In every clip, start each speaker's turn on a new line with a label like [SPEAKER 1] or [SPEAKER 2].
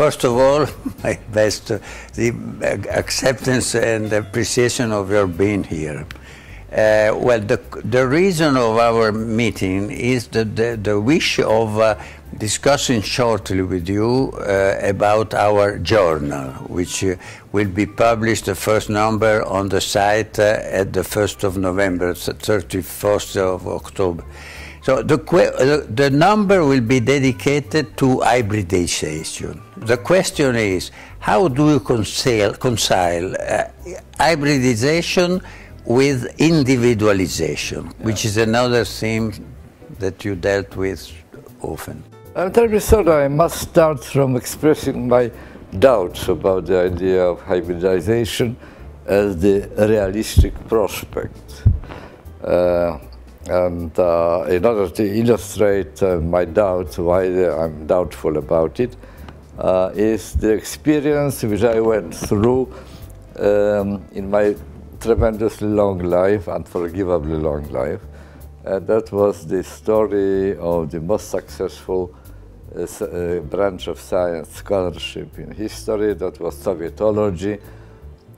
[SPEAKER 1] First of all, my best the acceptance and appreciation of your being here. Well, the reason of our meeting is the wish of discussing shortly with you about our journal, which will be published, the first number on the site at the 1st of November, 31st of October. So the number will be dedicated to hybridization. The question is, how do you reconcile hybridization with individualization, which is another theme that you dealt with often?
[SPEAKER 2] I'm terribly sorry, I must start from expressing my doubts about the idea of hybridization as the realistic prospect. In order to illustrate my doubt, why I'm doubtful about it, is the experience which I went through in my tremendously long life, unforgivably long life. That was the story of the most successful branch of science scholarship in history. That was Sovietology,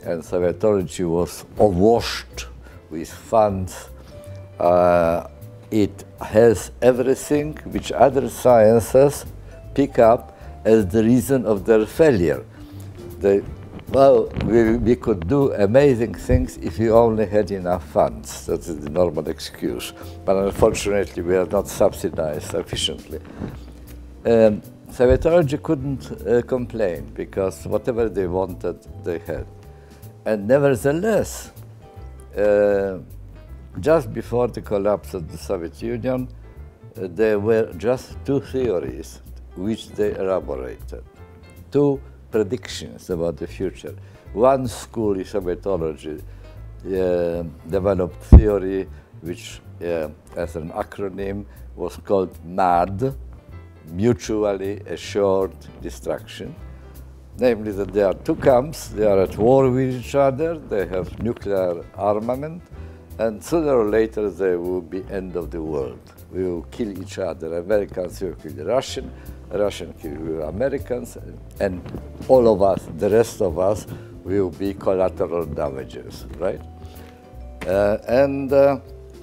[SPEAKER 2] and Sovietology was awashed with funds. It has everything which other sciences pick up as the reason of their failure. Well, we could do amazing things if we only had enough funds. That's the normal excuse. But unfortunately, we are not subsidized sufficiently. Sovietology couldn't complain because whatever they wanted, they had. And nevertheless, just before the collapse of the Soviet Union, there were just two theories which they elaborated, two predictions about the future. One school in Sovietology developed theory which, as an acronym, was called MAD, Mutually Assured Destruction. Namely that there are two camps, they are at war with each other, they have nuclear armament, and sooner or later there will be end of the world. We will kill each other. Americans will kill the Russians kill the Americans, and all of us, the rest of us, will be collateral damages, right?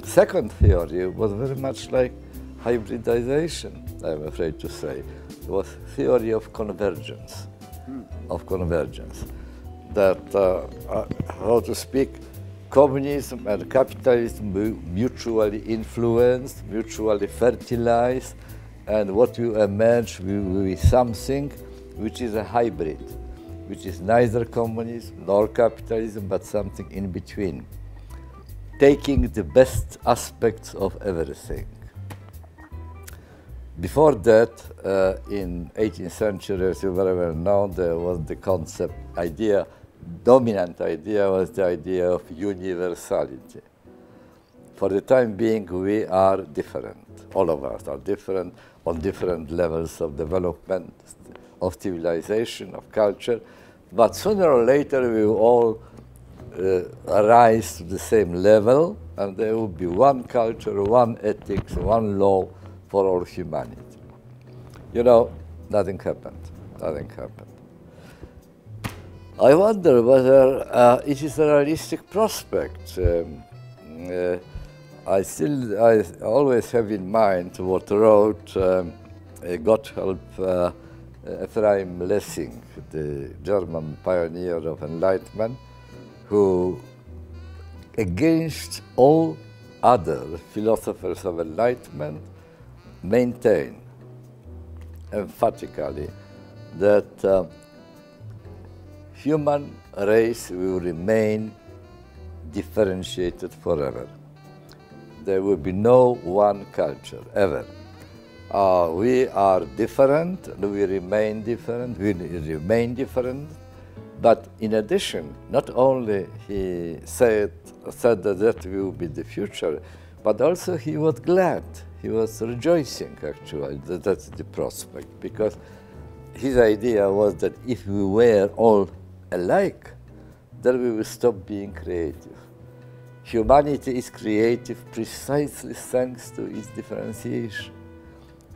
[SPEAKER 2] Second theory was very much like hybridization, I'm afraid to say. It was theory of convergence, that, how to speak, communism and capitalism will mutually influence, mutually fertilize, and what will emerge will be something which is a hybrid, which is neither communism nor capitalism, but something in between, taking the best aspects of everything. Before that, in 18th century, as you very well know, there was the concept, dominant idea was the idea of universality. For the time being, we are different. All of us are different on different levels of development, of civilization, of culture. But sooner or later, we will all rise to the same level, and there will be one culture, one ethics, one law for all humanity. You know, nothing happened. Nothing happened. I wonder whether it is a realistic prospect. I always have in mind what wrote Gotthelf Ephraim Lessing, the German pioneer of Enlightenment, who, against all other philosophers of Enlightenment, maintained emphatically that human race will remain differentiated forever. There will be no one culture, ever. We are different, and we remain different, but in addition, not only he said that will be the future, but also he was glad, he was rejoicing actually, that's the prospect, because his idea was that if we were all alike, then we will stop being creative. Humanity is creative precisely thanks to its differentiation.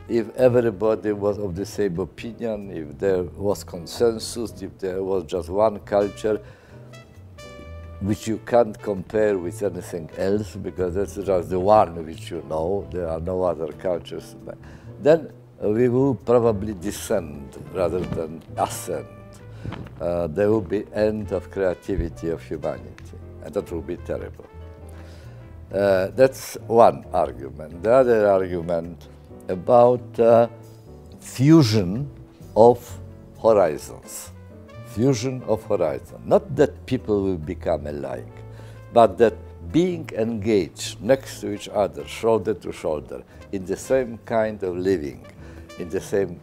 [SPEAKER 2] if everybody was of the same opinion, if there was consensus, if there was just one culture, which you can't compare with anything else, because that's just the one which you know, there are no other cultures, then we will probably descend rather than ascend. There will be end of creativity of humanity, and that will be terrible. That's one argument. The other argument about fusion of horizons. Fusion of horizons. Not that people will become alike, but that being engaged next to each other, shoulder to shoulder, in the same kind of living, in the same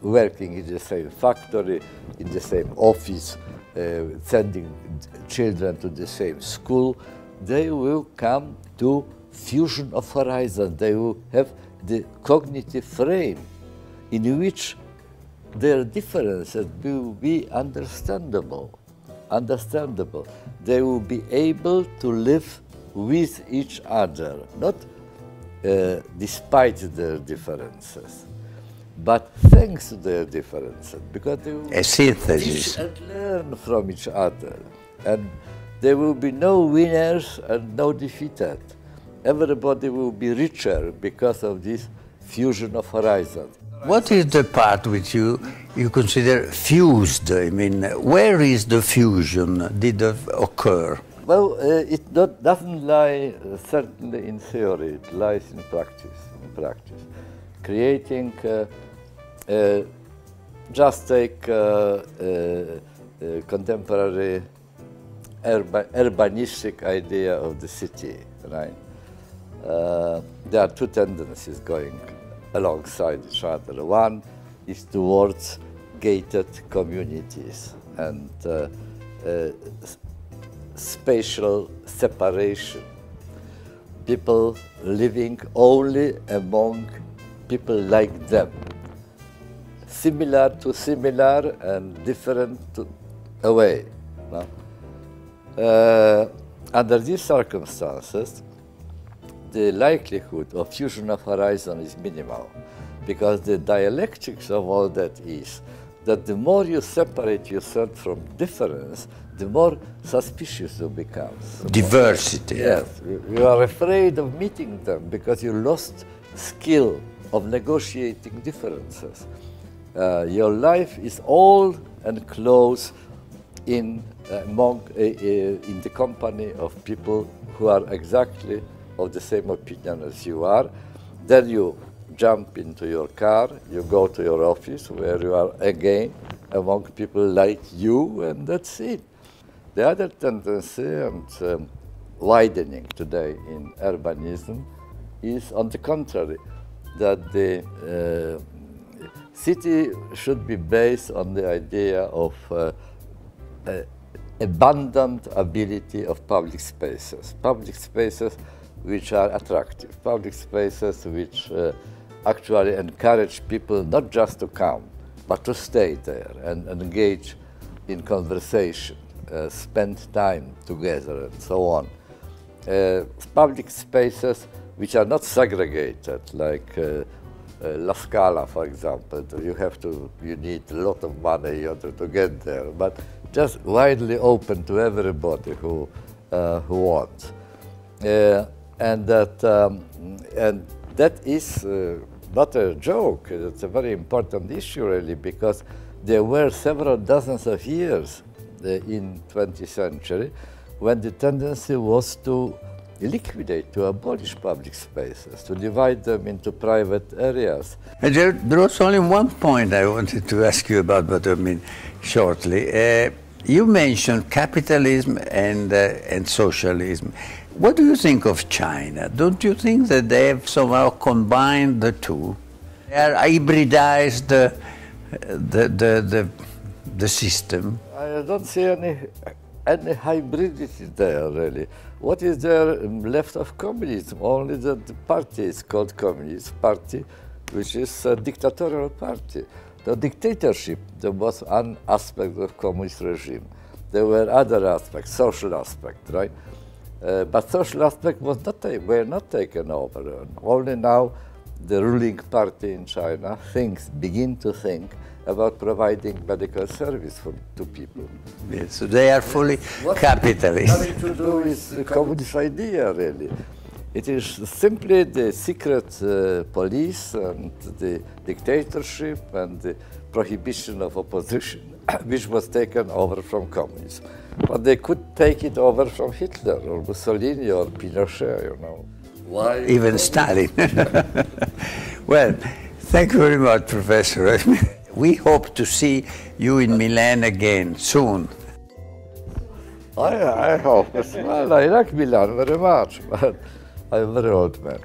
[SPEAKER 2] working in the same factory, in the same office, sending children to the same school, they will come to fusion of horizons. They will have the cognitive frame in which their differences will be understandable. They will be able to live with each other, not despite their differences, but thanks to their differences, because they will
[SPEAKER 1] a synthesis
[SPEAKER 2] teach and learn from each other. And there will be no winners and no defeated. Everybody will be richer because of this fusion of horizons.
[SPEAKER 1] What is the part which you consider fused? I mean, where is the fusion did occur?
[SPEAKER 2] Well, it doesn't lie certainly in theory, it lies in practice. Creating, just take contemporary urbanistic idea of the city, right? There are two tendencies going alongside each other. One is towards gated communities and spatial separation. People living only among people like them. Similar to similar and different to away. No? Under these circumstances, the likelihood of fusion of horizon is minimal, because the dialectics of all that is that the more you separate yourself from difference, the more suspicious you become.
[SPEAKER 1] Diversity.
[SPEAKER 2] Yes, you are afraid of meeting them because you lost skill of negotiating differences. Your life is all and close in the company of people who are exactly of the same opinion as you are. Then you jump into your car, you go to your office where you are again among people like you, and that's it. The other tendency, and widening today in urbanism, is on the contrary, that the city should be based on the idea of abundant ability of public spaces which are attractive, public spaces which actually encourage people not just to come, but to stay there and engage in conversation, spend time together and so on. Public spaces which are not segregated, like La Scala, for example. You need a lot of money in order to get there, but just widely open to everybody who wants. And that is not a joke. It's a very important issue, really, because there were several dozens of years in 20th century when the tendency was to liquidate, to abolish public spaces, to divide them into private areas.
[SPEAKER 1] And there was only one point I wanted to ask you about, but I mean, shortly. You mentioned capitalism and socialism. What do you think of China? Don't you think that they have somehow combined the two? They are hybridized the system?
[SPEAKER 2] I don't see any hybridity there, really. What is there left of communism? Only that the party is called Communist Party, which is a dictatorial party. The dictatorship, there was one aspect of communist regime. There were other aspects, social aspects, right? But social aspects were not taken over. Only now the ruling party in China begin to think about providing medical service to people.
[SPEAKER 1] Yes, so they are fully capitalist.
[SPEAKER 2] Nothing to do with the communist idea, really. It is simply the secret police and the dictatorship and the prohibition of opposition, which was taken over from communism. But they could take it over from Hitler or Mussolini or Pinochet, you know. Why?
[SPEAKER 1] Even Stalin. Well, thank you very much, Professor. We hope to see you in Milan again soon.
[SPEAKER 2] I hope as well. I like Milan very much, but I'm a very old man.